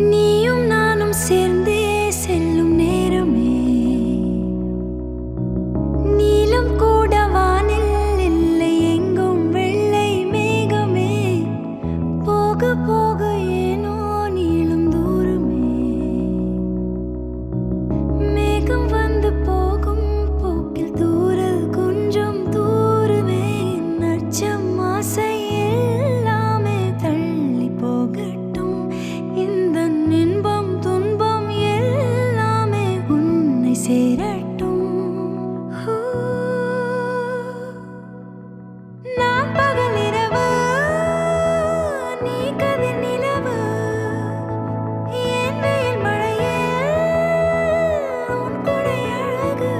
நீயும் நானும் சேர்ந்தே செல்லும் நேரமே நீலம் கூட வானில் இல்லை எங்கும் வெள்ளை மேகமே போக போக ஏனோ நீளும் தூரமே மேகம் வந்து போகும் போக்கில் தூரல் கொஞ்சம் தூரமே நச்சம் ஆசை எல்லாமே தள்ளி போகட்டும் இந்த இன்பம் துன்பம் எல்லாமே உன்னை சேரட்டும் நான் பகல் இரவு நீ கதிர் நிலவு என் வெயில் மழையே உன் கொடை அழகு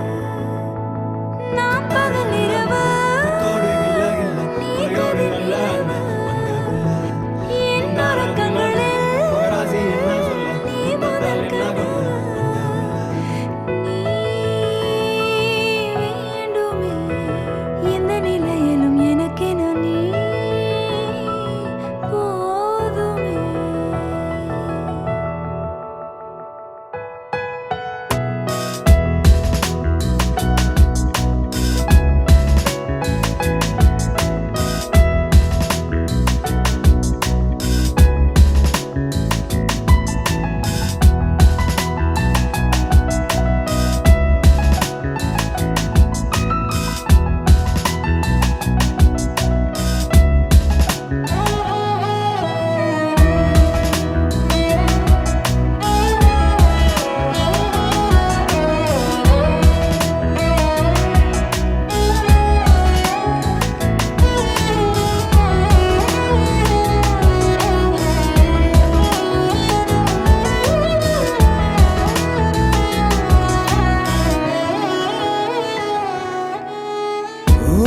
நான் பகல் இரவு நீ கதிர் நிலவு என் உறக்கங்களில் நீ முதல் கனவு நீ வேண்டுமே எந்த நிலையிலும் எனக்கென நீ போதுமே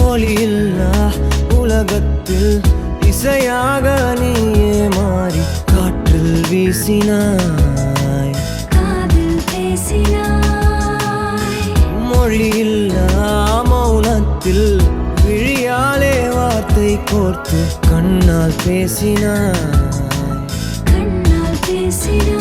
ஒளியில்லா உலகத்தில் இசையாக நீயே மாறி காற்றில் வீசினாய் காதில் பேசினாய் மொழியில்லா மௌனத்தில் விழியாலே வார்த்தை கோர்த்து கண்ணால் பேசினாய் கண்ணால் பேசினாய்